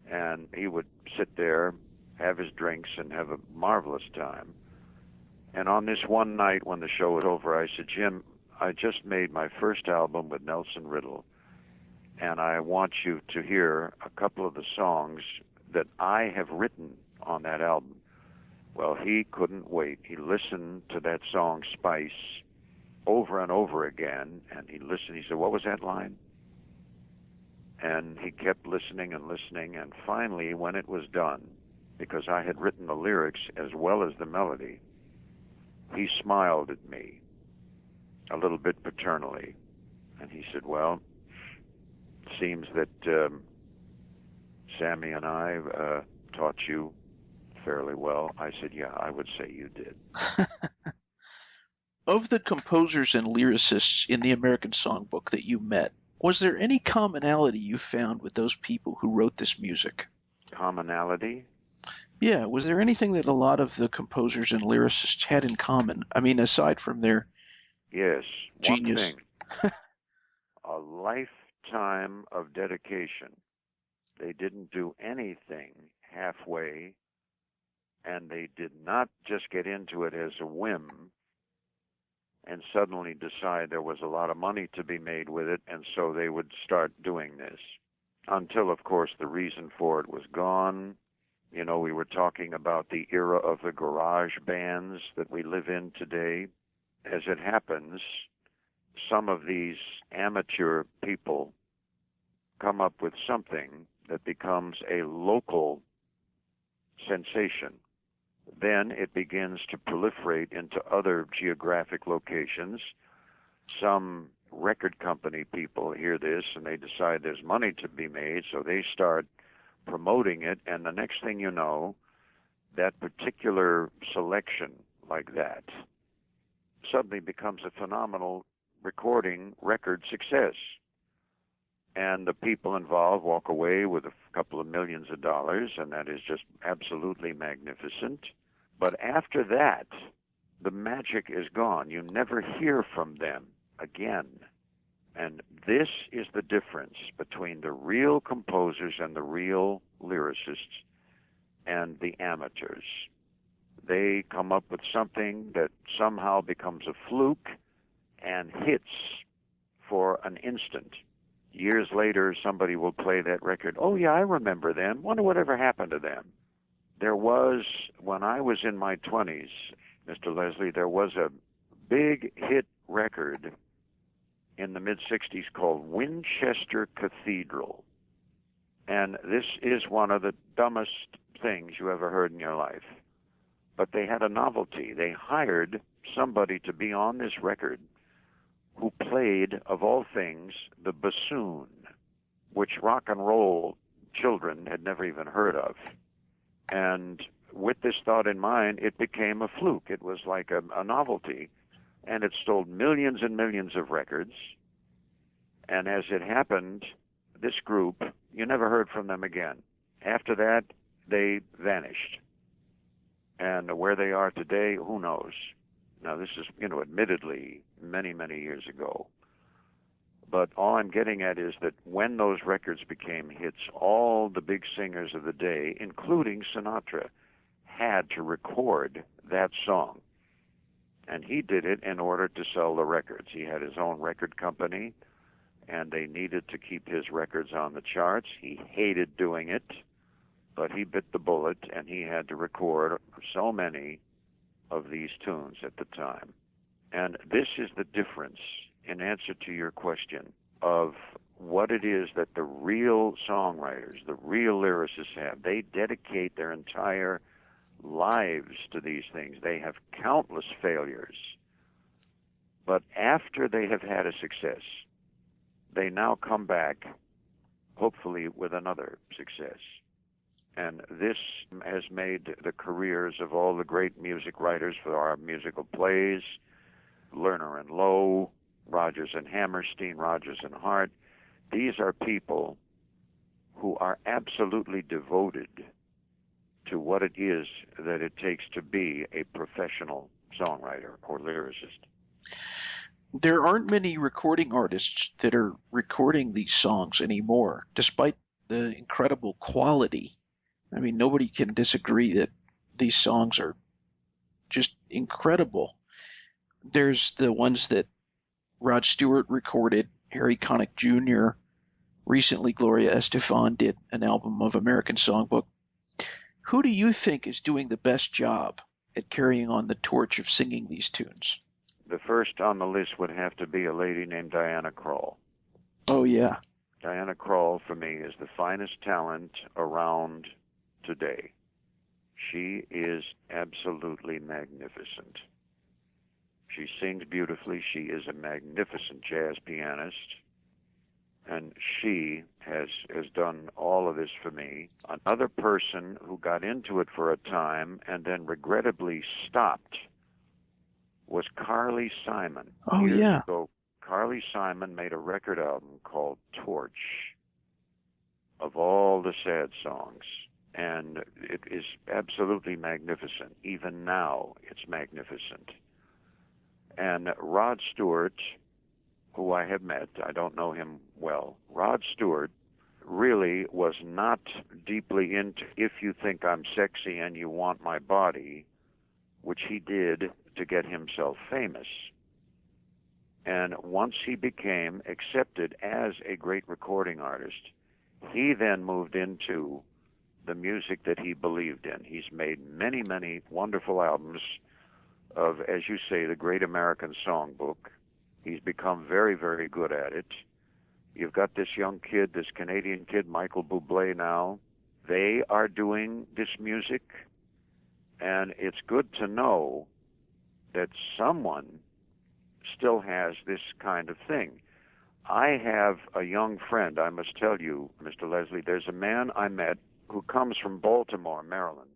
And he would sit there, have his drinks, and have a marvelous time. And on this one night when the show was over, I said, Jim, I just made my first album with Nelson Riddle, and I want you to hear a couple of the songs that I have written on that album. Well, he couldn't wait. He listened to that song, Spice, over and over again, and he listened. He said, what was that line? And he kept listening and listening, and finally, when it was done, because I had written the lyrics as well as the melody, he smiled at me a little bit paternally, and he said, well, it seems that Sammy and I taught you fairly well. I said, yeah, I would say you did. Of the composers and lyricists in the American Songbook that you met, was there any commonality you found with those people who wrote this music? Commonality? Yeah, was there anything that a lot of the composers and lyricists had in common? I mean, aside from their Yes, one genius. thing, a lifetime of dedication. They didn't do anything halfway, and they did not just get into it as a whim and suddenly decide there was a lot of money to be made with it, and so they would start doing this. Until, of course, the reason for it was gone. You know, we were talking about the era of the garage bands that we live in today. As it happens, some of these amateur people come up with something that becomes a local sensation. Then it begins to proliferate into other geographic locations. Some record company people hear this and they decide there's money to be made, so they start promoting it, and the next thing you know, that particular selection like that suddenly becomes a phenomenal recording record success. And the people involved walk away with a couple of millions of dollars, and that is just absolutely magnificent. But after that, the magic is gone. You never hear from them again. And this is the difference between the real composers and the real lyricists and the amateurs. They come up with something that somehow becomes a fluke and hits for an instant. Years later, somebody will play that record. Oh, yeah, I remember them. Wonder whatever happened to them. There was, when I was in my 20s, Mr. Leslie, there was a big hit record in the mid-'60s called Winchester Cathedral. And this is one of the dumbest things you ever heard in your life. But they had a novelty. They hired somebody to be on this record who played, of all things, the bassoon, which rock and roll children had never even heard of. And with this thought in mind, it became a fluke. It was like a novelty, and it sold millions and millions of records. And as it happened, this group, you never heard from them again. After that, they vanished. And where they are today, who knows? Now, this is, admittedly many, many years ago. But all I'm getting at is that when those records became hits, all the big singers of the day, including Sinatra, had to record that song. And he did it in order to sell the records. He had his own record company, and they needed to keep his records on the charts. He hated doing it, but he bit the bullet, and he had to record so many of these tunes at the time. And this is the difference, in answer to your question, of what it is that the real songwriters, the real lyricists have. They dedicate their entire lives to these things. They have countless failures. But after they have had a success, they now come back, hopefully with another success. And this has made the careers of all the great music writers for our musical plays, Lerner and Lowe, Rodgers and Hammerstein, Rodgers and Hart. These are people who are absolutely devoted to what it is that it takes to be a professional songwriter or lyricist. There aren't many recording artists that are recording these songs anymore, despite the incredible quality. I mean, nobody can disagree that these songs are just incredible. There's the ones that Rod Stewart recorded, Harry Connick Jr., recently Gloria Estefan did an album of American Songbook. Who do you think is doing the best job at carrying on the torch of singing these tunes? The first on the list would have to be a lady named Diana Krall. Oh, yeah. Diana Krall, for me, is the finest talent around today. She is absolutely magnificent. She sings beautifully. She is a magnificent jazz pianist. And she has done all of this for me. Another person who got into it for a time and then regrettably stopped was Carly Simon. Oh, Years yeah. ago, Carly Simon made a record album called Torch of all the sad songs. and it is absolutely magnificent. Even now, it's magnificent. And Rod Stewart, who I have met, I don't know him well, Rod Stewart really was not deeply into If You Think I'm Sexy and You Want My Body, which he did to get himself famous. And once he became accepted as a great recording artist, he then moved into the music that he believed in. He's made many, many wonderful albums of, as you say, the Great American Songbook. He's become very, very good at it. You've got this young kid, this Canadian kid, Michael Bublé now. They are doing this music, and it's good to know that someone still has this kind of thing. I have a young friend, I must tell you, Mr. Leslie, there's a man I met who comes from Baltimore, Maryland.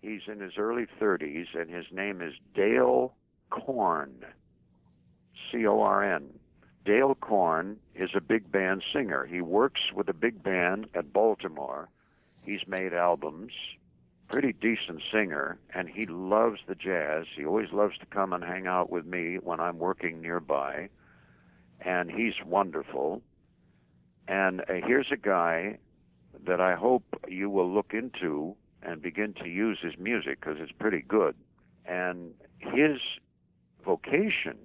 He's in his early 30s, and his name is Dale Korn, C-O-R-N. Dale Korn is a big band singer. He works with a big band at Baltimore. He's made albums, pretty decent singer, and he loves the jazz. He always loves to come and hang out with me when I'm working nearby, and he's wonderful. And here's a guy that I hope you will look into and begin to use his music, because it's pretty good. And his vocation,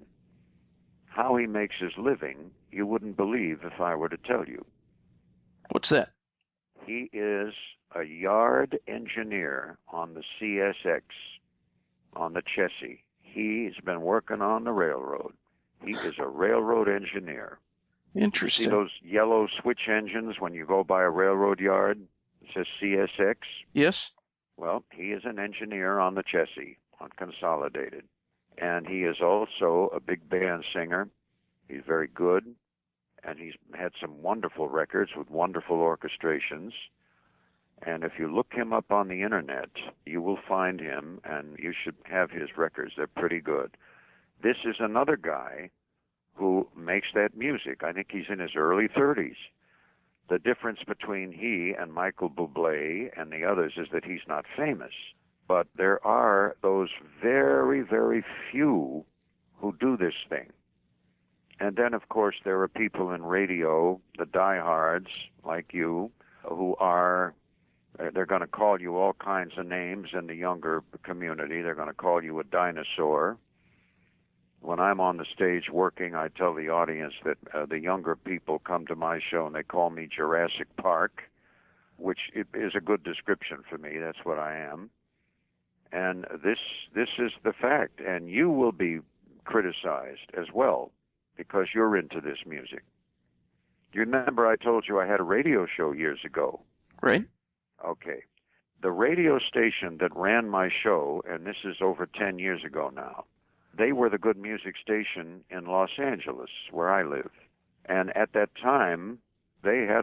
how he makes his living, you wouldn't believe if I were to tell you. What's that? He is a yard engineer on the CSX, on the chassis. He's been working on the railroad. He is a railroad engineer. Interesting. See those yellow switch engines when you go by a railroad yard? It says CSX. Yes. Well, he is an engineer on the chassis, on Consolidated. And he is also a big band singer. He's very good. And he's had some wonderful records with wonderful orchestrations. And if you look him up on the internet, you will find him, and you should have his records. They're pretty good. This is another guy who makes that music. I think he's in his early 30s. The difference between he and Michael Bublé and the others is that he's not famous. But there are those very, very few who do this thing. And then, of course, there are people in radio, the diehards like you, who are, they're going to call you all kinds of names in the younger community. They're going to call you a dinosaur. When I'm on the stage working, I tell the audience that the younger people come to my show and they call me Jurassic Park, which is a good description for me. That's what I am. And this is the fact. And you will be criticized as well because you're into this music. Do you remember I told you I had a radio show years ago? Right. Okay. The radio station that ran my show, and this is over 10 years ago now, they were the good music station in Los Angeles, where I live. And at that time, they had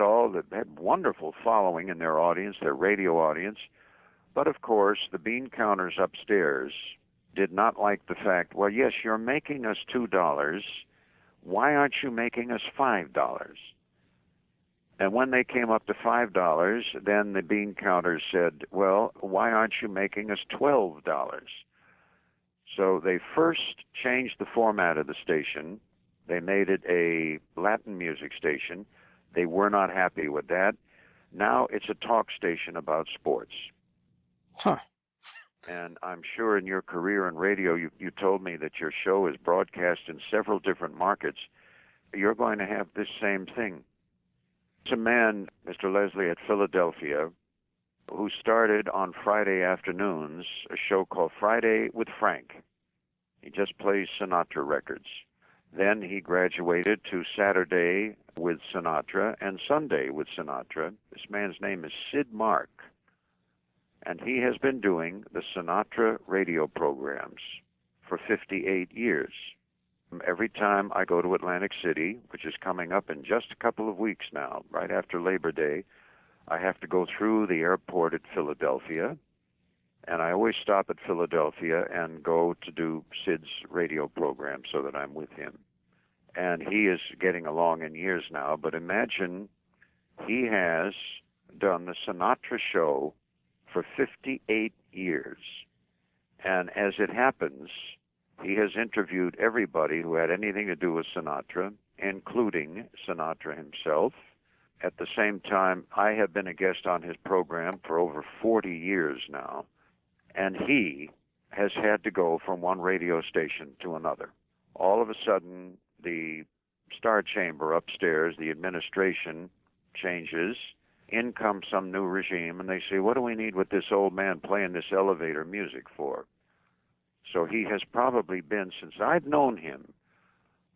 wonderful following in their audience, their radio audience. But of course, the bean counters upstairs did not like the fact, well, yes, you're making us $2. Why aren't you making us $5? And when they came up to $5, then the bean counters said, well, why aren't you making us $12? So they first changed the format of the station. They made it a Latin music station. They were not happy with that. Now it's a talk station about sports. Huh. And I'm sure in your career in radio, you told me that your show is broadcast in several different markets. You're going to have this same thing. There's a man, Mr. Leslie, at Philadelphia, who started on Friday afternoons a show called Friday with Frank. He just plays Sinatra records. Then he graduated to Saturday with Sinatra and Sunday with Sinatra. This man's name is Sid Mark. And he has been doing the Sinatra radio programs for 58 years. Every time I go to Atlantic City, which is coming up in just a couple of weeks now, right after Labor Day, I have to go through the airport at Philadelphia, and I always stop at Philadelphia and go to do Sid's radio program so that I'm with him. And he is getting along in years now, but imagine he has done the Sinatra show for 58 years. And as it happens, he has interviewed everybody who had anything to do with Sinatra, including Sinatra himself. At the same time, I have been a guest on his program for over 40 years now, and he has had to go from one radio station to another. All of a sudden, the Star Chamber upstairs, the administration changes. In comes some new regime, and they say, what do we need with this old man playing this elevator music for? So he has probably been, since I've known him,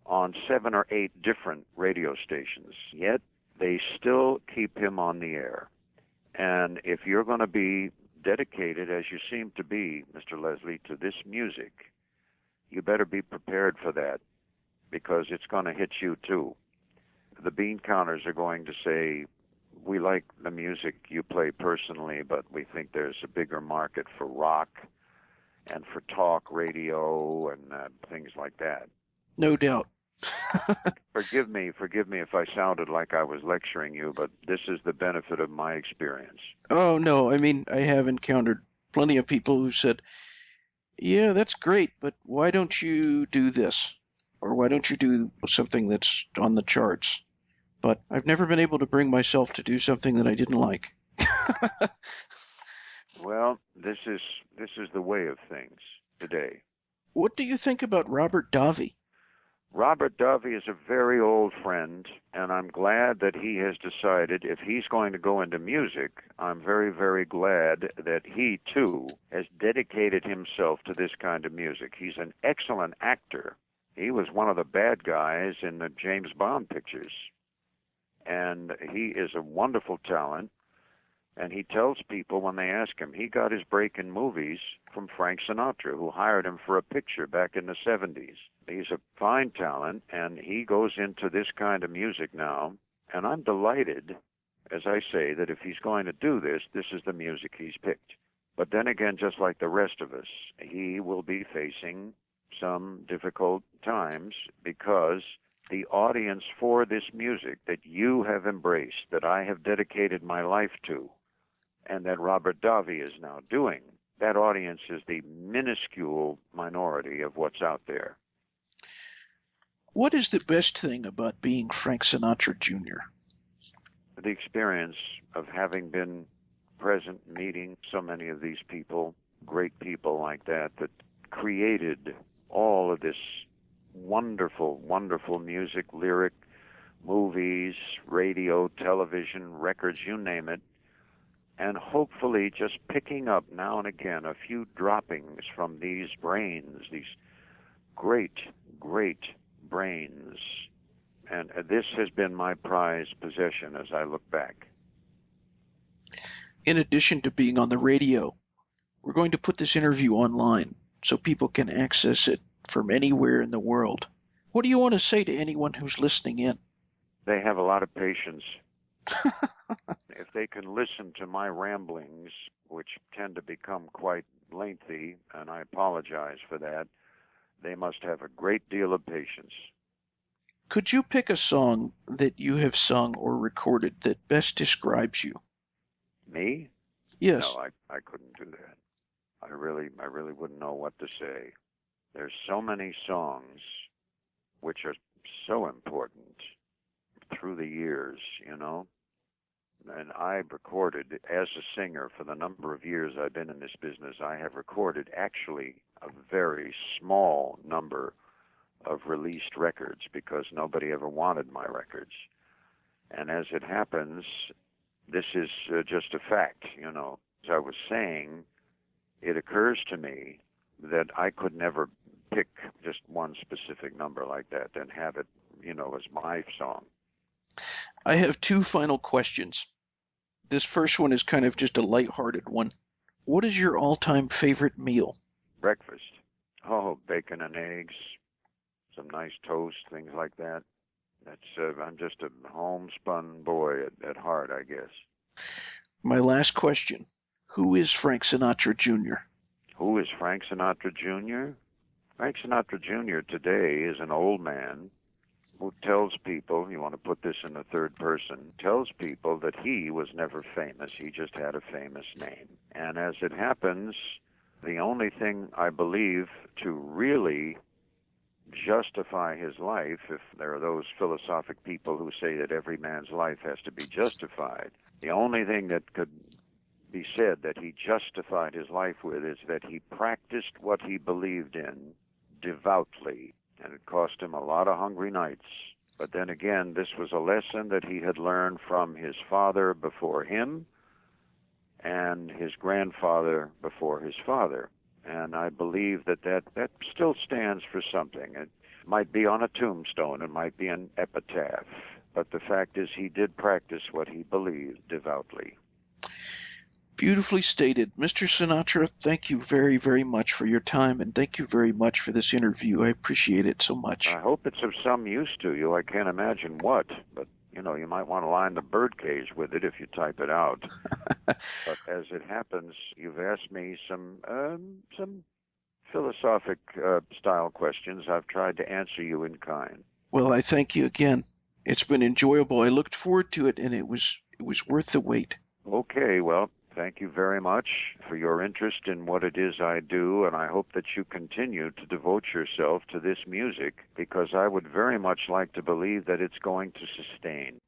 on 7 or 8 different radio stations. Yet they still keep him on the air. And if you're going to be dedicated, as you seem to be, Mr. Leslie, to this music, you better be prepared for that, because it's going to hit you too. The bean counters are going to say, we like the music you play personally, but we think there's a bigger market for rock and for talk radio and things like that. No doubt. Forgive me if I sounded like I was lecturing you, but this is the benefit of my experience. Oh, no. I mean, I have encountered plenty of people who said, yeah, that's great, but why don't you do this? Or why don't you do something that's on the charts? But I've never been able to bring myself to do something that I didn't like. Well, this is the way of things today. What do you think about Robert Davi? Robert Davi is a very old friend, and I'm glad that he has decided if he's going to go into music, I'm very, very glad that he, too, has dedicated himself to this kind of music. He's an excellent actor. He was one of the bad guys in the James Bond pictures, and he is a wonderful talent. And he tells people when they ask him, he got his break in movies from Frank Sinatra, who hired him for a picture back in the 70s. He's a fine talent, and he goes into this kind of music now. And I'm delighted, as I say, that if he's going to do this, this is the music he's picked. But then again, just like the rest of us, he will be facing some difficult times, because the audience for this music that you have embraced, that I have dedicated my life to, and that Robert Davi is now doing, that audience is the minuscule minority of what's out there. What is the best thing about being Frank Sinatra Jr.? The experience of having been present, meeting so many of these people, great people like that, that created all of this wonderful, wonderful music, lyric, movies, radio, television, records, you name it, and hopefully just picking up now and again a few droppings from these brains, these great, great brains. And this has been my prized possession as I look back. In addition to being on the radio, we're going to put this interview online so people can access it from anywhere in the world. What do you want to say to anyone who's listening in? They have a lot of patience. If they can listen to my ramblings, which tend to become quite lengthy, and I apologize for that, they must have a great deal of patience. Could you pick a song that you have sung or recorded that best describes you? Me? Yes. No, I couldn't do that. I really wouldn't know what to say. There's so many songs which are so important through the years, you know. And I've recorded, as a singer, for the number of years I've been in this business, I have recorded actually a very small number of released records, because nobody ever wanted my records. And as it happens, this is just a fact, you know. As I was saying, it occurs to me that I could never pick just one specific number like that and have it, you know, as my song. I have 2 final questions. This first one is kind of just a lighthearted one. What is your all-time favorite meal? Breakfast. Oh, bacon and eggs, some nice toast, things like that. That's I'm just a homespun boy at heart, I guess. My last question. Who is Frank Sinatra Jr.? Who is Frank Sinatra Jr.? Frank Sinatra Jr. today is an old man who tells people, you want to put this in the third person, tells people that he was never famous. He just had a famous name. And as it happens, the only thing I believe to really justify his life, if there are those philosophic people who say that every man's life has to be justified, the only thing that could be said that he justified his life with is that he practiced what he believed in devoutly, and it cost him a lot of hungry nights. But then again, this was a lesson that he had learned from his father before him and his grandfather before his father. And I believe that still stands for something. It might be on a tombstone, it might be an epitaph, but the fact is he did practice what he believed devoutly. Beautifully stated. Mr. Sinatra, thank you very, very much for your time, and thank you very much for this interview. I appreciate it so much. I hope it's of some use to you. I can't imagine what, but you might want to line the birdcage with it if you type it out. But as it happens, you've asked me some philosophic style questions. I've tried to answer you in kind. Well, I thank you again. It's been enjoyable. I looked forward to it, and it was worth the wait. Okay, well, thank you very much for your interest in what it is I do, and I hope that you continue to devote yourself to this music, because I would very much like to believe that it's going to sustain.